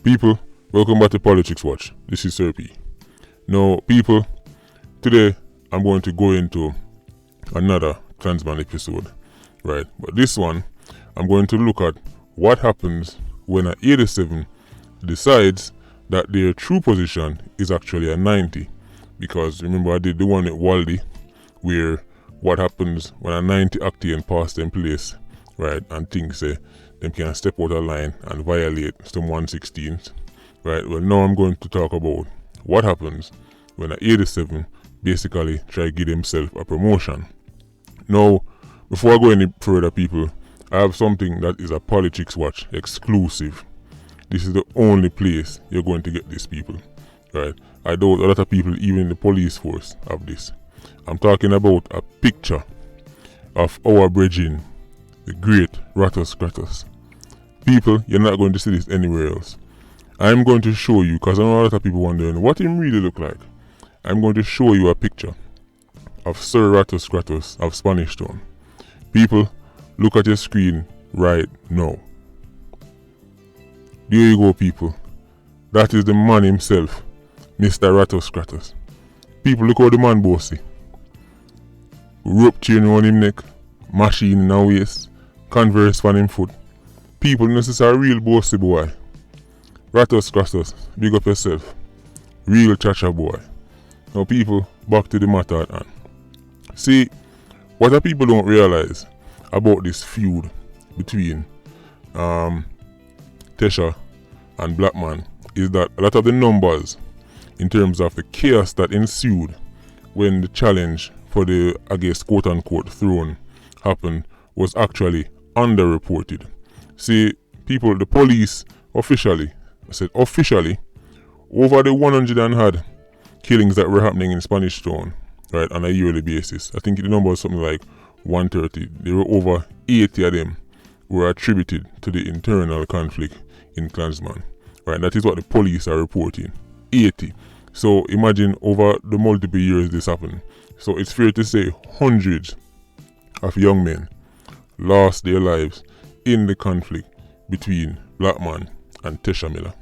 People, welcome back to Politics Watch. This is Sir P. Now, people, today I'm going to go into another Klansman episode, right? But this one, I'm going to look at what happens when an 87 decides that their true position is actually a 90. Because remember, I did the one at Waldy, where what happens when a 90 octane pass them place, right? And things say them can step out of line and violate some 116s, right? Well, now I'm going to talk about what happens when an 87 basically try to give himself a promotion. Now, before I go any further, people, I have something that is a Politics Watch exclusive. This is the only place you're going to get this, people, right? I know a lot of people, even in the police force, have this. I'm talking about a picture of our brethren, the great Rattus Kratos. People, you're not going to see this anywhere else. I'm going to show you, because I know a lot of people wondering what him really look like. I'm going to show you a picture of Sir Rattus Kratos of Spanish Town. People, look at your screen right now. There you go, people. That is the man himself, Mr. Rattus Kratos. People, look how the man bossy. Rope chain around him neck, machine in our waist, Converse on him foot. People, this is a real bossy boy. Rattus Kratos, big up yourself. Real chacha boy. Now people, back to the matter at hand. See, what the people don't realize about this feud between Tesha and Blackman is that a lot of the numbers in terms of the chaos that ensued when the challenge for the, I guess, quote-unquote throne happened was actually underreported. See, people, the police officially, over the 100 and had killings that were happening in Spanish Town, right, on a yearly basis. I think the number was something like 130. There were over 80 of them were attributed to the internal conflict in Klansman, right? That is what the police are reporting. 80. So imagine over the multiple years this happened. So it's fair to say hundreds of young men lost their lives in the conflict between Blackman and Tesha Miller,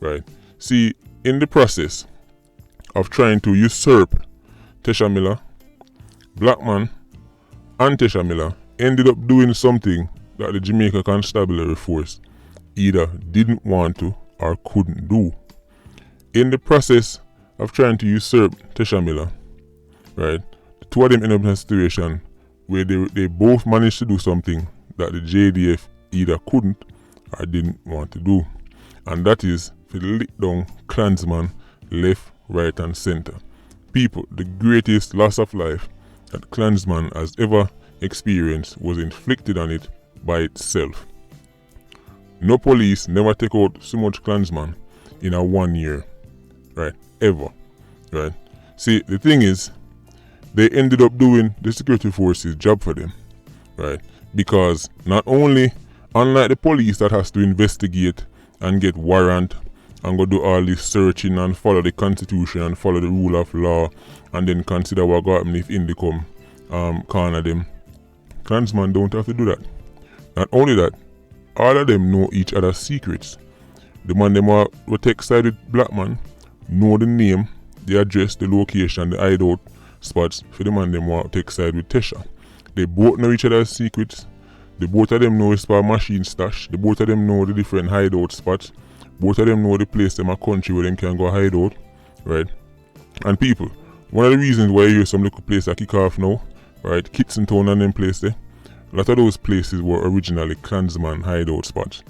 right? See, in the process of trying to usurp Tesha Miller, Blackman and Tesha Miller ended up doing something that the Jamaica Constabulary Force either didn't want to or couldn't do. In the process of trying to usurp Tesha Miller, right, the two of them ended up in a situation where they both managed to do something that the JDF either couldn't or didn't want to do. And that is to lick down Klansman left, right and center. People, the greatest loss of life that Klansman has ever experienced was inflicted on it by itself. No police never take out so much Klansman in a 1 year, right, ever, right. See, the thing is, they ended up doing the security forces job for them, right, because not only, unlike the police that has to investigate and get warrant and go do all this searching and follow the constitution and follow the rule of law and then consider what go happen if Indy come corner them, Klansman don't have to do that. Not only that, all of them know each other's secrets. The man them were take side with Blackman, know the name, the address, the location, the hideout spots for the man them want to take side with Tesha. They both know each other's secrets. The both of them know it's for machine stash. The both of them know the different hideout spots. Both of them know the place them a country where them can go hide out, right? And people, one of the reasons why you hear some little place that kick off now, right? Kitson Town and them place there. A lot of those places were originally Klansman hideout spots.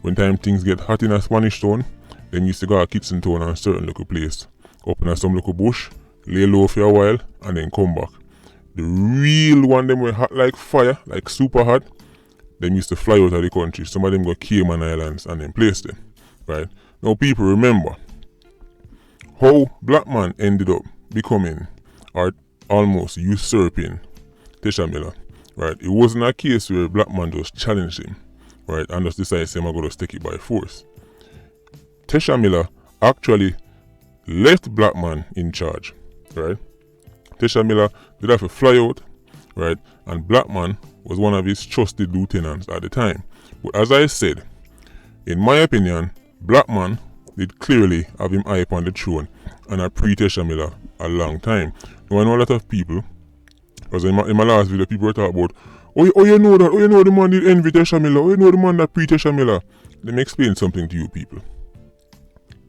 When time things get hot in a Spanish Town, them used to go to Kitson Town and a certain little place. Up in some little bush, lay low for a while, and then come back. The real one them were hot like fire, like super hot. Them used to fly out of the country. Some of them go Cayman Islands and then place them. Right? Now people remember how Blackman ended up becoming or almost usurping Tesha Miller. Right? It wasn't a case where Blackman just challenged him, right, and just decided to go to take it by force. Tesha Miller actually left Blackman in charge, right? Tesha Miller did have to fly out, right, and Blackman was one of his trusted lieutenants at the time. But as I said, in my opinion, Blackman did clearly have him eye upon the throne and a pre-Tesha Miller a long time. Now I know a lot of people, because in my last video people were talking about, oh you know that, oh you know the man did envy Tesha Miller, oh you know the man that pre-Tesha Miller. Let me explain something to you people.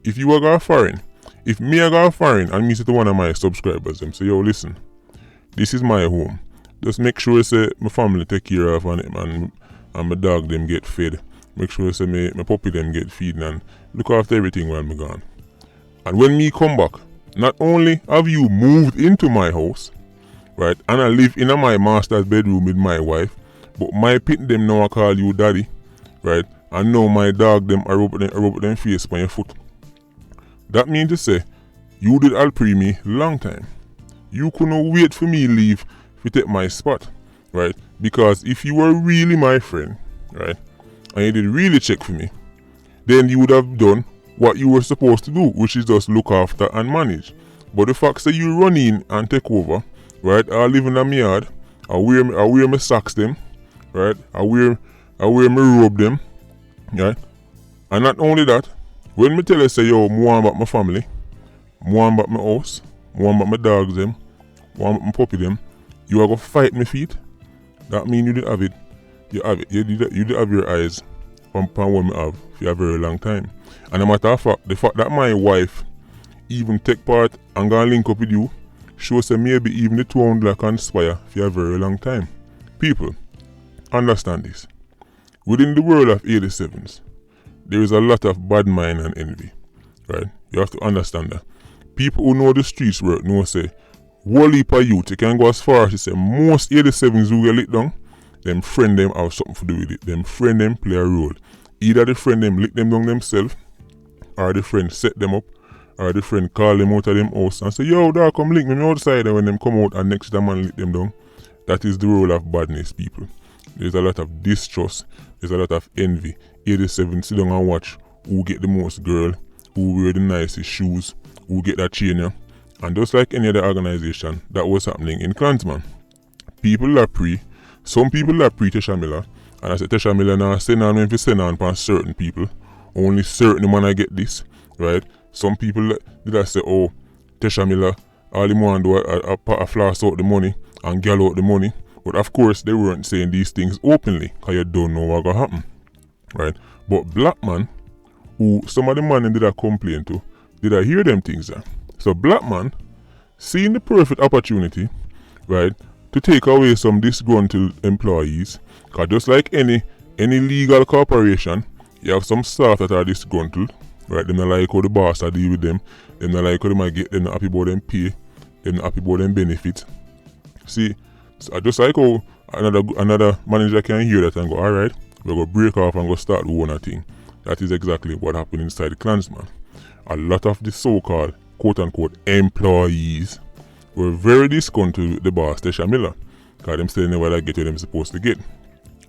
If you are going foreign, if me I go foreign and me say to one of my subscribers, them say, yo listen, this is my home. Just make sure say my family take care of and my dog them get fed. Make sure say my puppy them get feeding and look after everything while I'm gone. And when me come back, not only have you moved into my house, right, and I live in my master's bedroom with my wife, but my pit them now I call you daddy, right, and now my dog them I rub them face on your foot. That means to say, you did Alpre me long time. You couldn't wait for me leave to take my spot, right? Because if you were really my friend, right, and you did really check for me, then you would have done what you were supposed to do, which is just look after and manage. But the fact that you run in and take over, right, I live in my yard, I wear my socks them, right, I wear my robe them, right, and not only that, when me tell you say yo, more about my family, more about my house, more about my dogs them, more about my puppy them, you are gonna fight me feet. That mean you did have it. You have it. You did have your eyes on what me have for a very long time. And a matter of fact, the fact that my wife even take part and gonna link up with you shows that maybe even the two like conspire for a very long time. People, understand this. Within the world of 87s, there is a lot of bad mind and envy, right? You have to understand that. People who know the streets work know say, whole heap of youth, you can go as far as to say most 87s who get lit down, them friend them have something to do with it. Them friend them play a role. Either the friend them lick them down themselves, or the friend set them up, or the friend call them out of them house and say, yo dog come link me outside, and when them come out and next the man lick them down. That is the role of badness, people. There's a lot of distrust, there's a lot of envy. 87 sit down and watch who get the most girl, who wear the nicest shoes, who get that chain, yeah. And just like any other organization, that was happening in Klansman. People are some people are pre-Tesha Miller, and I said Tesha Miller now send on when you send on upon certain people, only certain man I get this, right? Some people did I say, oh, Tesha Miller, all the want do a floss out the money and gal out the money, but of course they weren't saying these things openly, cause you don't know what gonna happen. Right, but Black Man, who some of the man did I complain to, did I hear them things there? So Black Man, seeing the perfect opportunity, right, to take away some disgruntled employees, cause just like any legal corporation, you have some staff that are disgruntled, right? Them not like how the boss are deal with them, them not like how they might get, them not happy about them pay, them not happy about them benefits. See, so just like how another manager can hear that and go, alright, we're going to break off and go start the one thing. That is exactly what happened inside the Klansman. A lot of the so-called quote-unquote employees were very disgruntled with the boss, Tesha Miller, because them still never get what them supposed to get.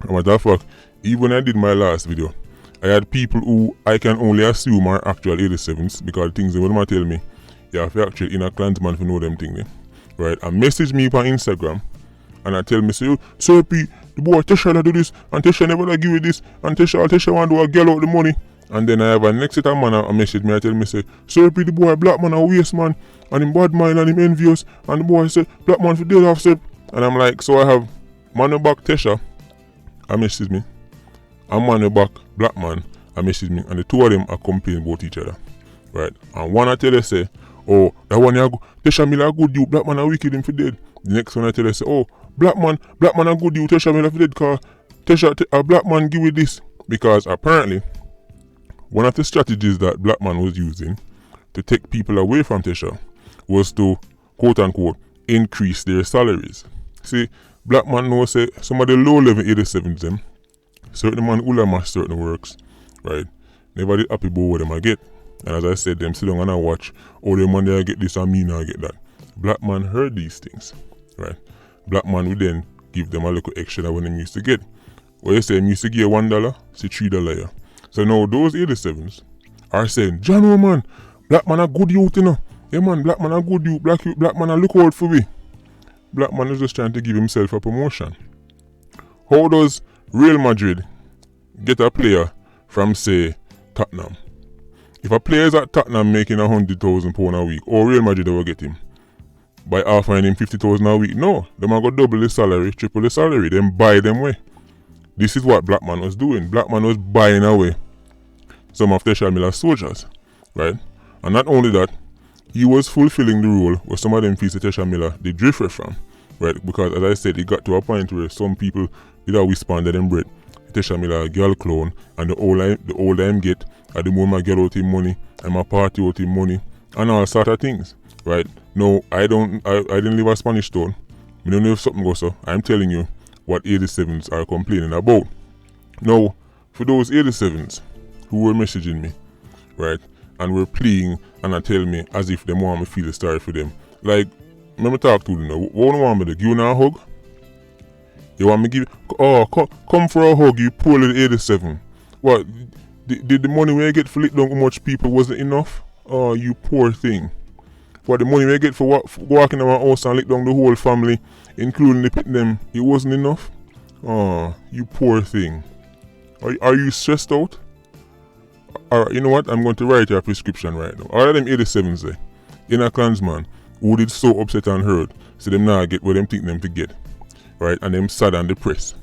As a matter of fact, even when I did my last video, I had people who I can only assume are actual 87s, because the things they will tell me, you have to actually in a Klansman to know them things, right? And message me on Instagram, and I tell me, say, Sir P, the boy Tesha do this, and Tesha never give you this, and Tesha want to do a girl out the money. And then I have a next set of man a message me, I tell me, say, Sir P, the boy Black Man a waste man, and him bad mind and him envious, and the boy say, Black Man for dead off, sir. And I'm like, so I have man back Tesha, a message me, and man back Black Man, a message me, and the two of them are complaining about each other, right? And one I tell you, say, oh, that one Tesha Miller a good you, Black Man a wicked him for dead. The next one I tell you, say, oh, Black Man a good you, Tesha Miller for dead, cause a Black Man give you this. Because apparently, one of the strategies that Black Man was using to take people away from Tesha was to, quote unquote, increase their salaries. See, Black Man knows say some of the low level 87s them, certain man who mash certain works, right? Never did happy about what them I get. And as I said, them sit down and I watch, oh, them man they get this and me now get that. Black Man heard these things, right? Black Man would then give them a little extra than when them used to get. What you say, them used to get $1, say $3, yeah. So now those 87s are saying, John, oh man, Black Man a good youth, you know. Yeah man, Black Man a good youth, Black Man a look out for me. Black Man is just trying to give himself a promotion. How does Real Madrid get a player from, say, Tottenham? If a player is at Tottenham making £100,000 a week, or Real Madrid will get him by offering him 50,000 a week, no, them are going to double the salary, triple the salary, then buy them away. This is what Blackman was doing. Blackman was buying away some of Tesha Miller's soldiers, right? And not only that, he was fulfilling the role where some of them fees Tesha Miller they drifted from, right? Because as I said, it got to a point where some people did a whisper under them breath. Tesha Miller a girl clone, and the older him get, at the more my girl out him money, and my party out him money, and all sort of things, right? No, I didn't live a Spanish town. I don't know if something goes so. I'm telling you what 87s are complaining about. Now, for those 87s who were messaging me, right, and were pleading and are telling me as if they want me to feel sorry for them. Like, let me talk to them now. What do you want me to give you a hug? You want me to give come for a hug, you poor little 87. What, did the money we get for lit down how much people wasn't enough? Oh, you poor thing. What, the money we get for walking around house and lit down the whole family, including the pit them, it wasn't enough? Oh, you poor thing. Are you stressed out? Alright, you know what? I'm going to write you a prescription right now. All of them 87s there, in a clansman, who did so upset and hurt, so them now get what them think them to get. Right? And them sad and depressed.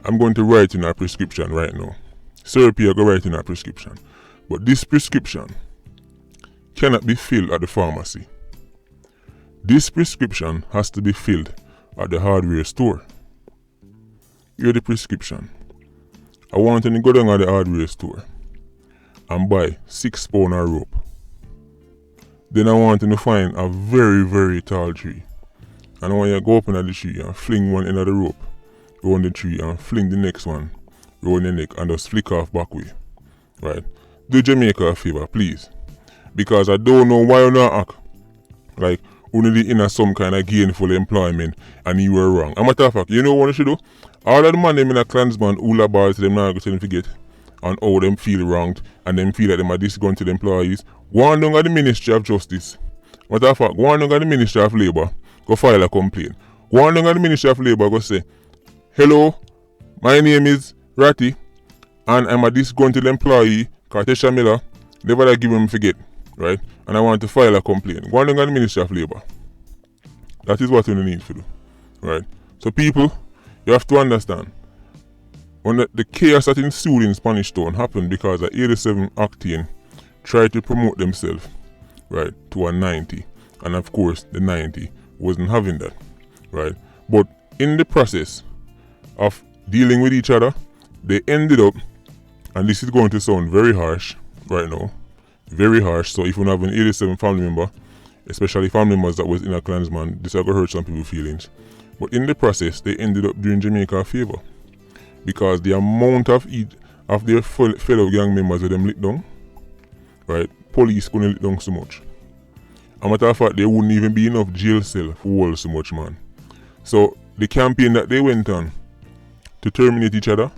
I'm going to write in a prescription right now. Sir P, I go write in a prescription. But this prescription cannot be filled at the pharmacy. This prescription has to be filled at the hardware store. Here's the prescription. I want you to go down at the hardware store and buy 6 pound of rope. Then I want you to find a very, very tall tree. And I want you to go up under the tree and fling one end of the rope around the tree and fling the next one around the neck and just flick off back way. Right? Do Jamaica a favor, please. Because I don't know why you not act like only in some kind of gainful employment and you were wrong. A matter of fact, you know what you should do? All of the man them in a clansman who la bars them now go tell them to get and how them feel wronged and them feel that them are disgruntled employees. Go on down at the Ministry of Justice. Matter of fact, go on down at the Ministry of Labour, go file a complaint. Go on down at the Ministry of Labour, go say, hello, my name is Ratty and I'm a disgruntled employee, Tesha Miller, never that give him forget, right? And I want to file a complaint. Go on down at the Ministry of Labour. That is what you need to do, right? So people, you have to understand, when the chaos that ensued in Spanish Town happened because the 87 Octane tried to promote themselves, right, to a 90. And of course, the 90 wasn't having that, right? But in the process of dealing with each other, they ended up, and this is going to sound very harsh right now, very harsh. So if you have an 87 family member, especially family members that was in a clansman, this is going to hurt some people's feelings. But in the process, they ended up doing Jamaica a favor. Because the amount of their fellow gang members of them lit down, right, police couldn't lit down so much. A matter of fact, there wouldn't even be enough jail cell for hold so much, man. So the campaign that they went on to terminate each other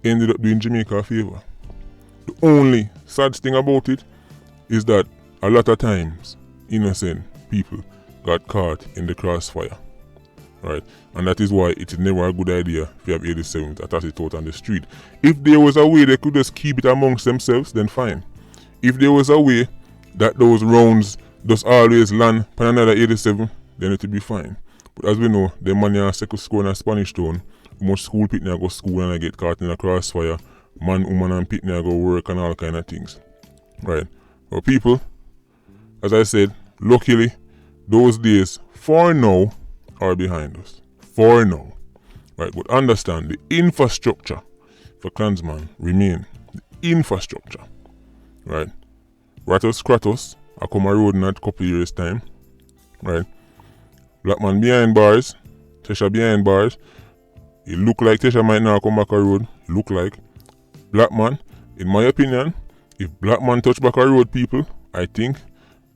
ended up doing Jamaica a favor. The only sad thing about it is that a lot of times innocent people got caught in the crossfire. Right, and that is why it is never a good idea if you have 87 to attach it out on the street. If there was a way they could just keep it amongst themselves, then fine. If there was a way that those rounds just always land on another 87, then it would be fine. But as we know, the man in second school in a Spanish Town, much school pitney go school and I get caught in a crossfire, man, woman and pitney go work and all kind of things. Right. But people, as I said, luckily, those days, for now, are behind us. For now. Right, but understand the infrastructure for clansman remain. The infrastructure. Right. Ratos Kratos, I come a road in a couple of years time. Right. Blackman behind bars, Tesha behind bars. It look like Tesha might now come back a road. Look like. Blackman, in my opinion, if Blackman touch back a road, people, I think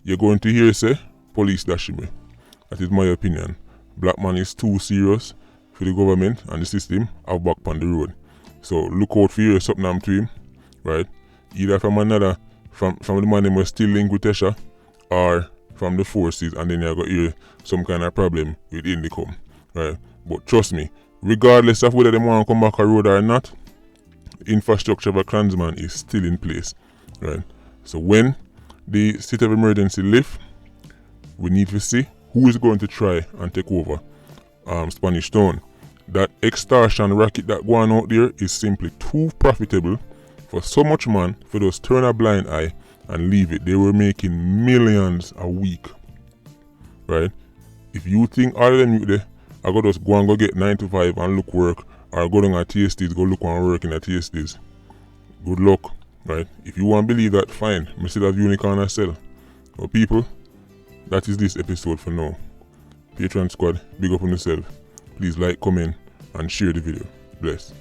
you're going to hear say police dash me. That is my opinion. Blackman is too serious for the government and the system out back on the road. So look out for hear something happen to him, right? Either from the man who was still linked with Tesha, or from the forces, and then you're going to hear some kind of problem with Indicom, right? But trust me, regardless of whether they want to come back a road or not, infrastructure of a clansman is still in place, right? So when the state of emergency lift, we need to see who is going to try and take over Spanish Town. That extortion racket that going out there is simply too profitable for so much man for just turn a blind eye and leave it. They were making millions a week, right? If you think all of them you there, I go just go and go get 9 to 5 and look work, or go down at TSDs, go look and work in at TSDs. Good luck, right? If you want to believe that, fine. I still have unicorn and sell. But people, that is this episode for now. Patreon squad, big up on yourself. Please like, comment, and share the video. Bless.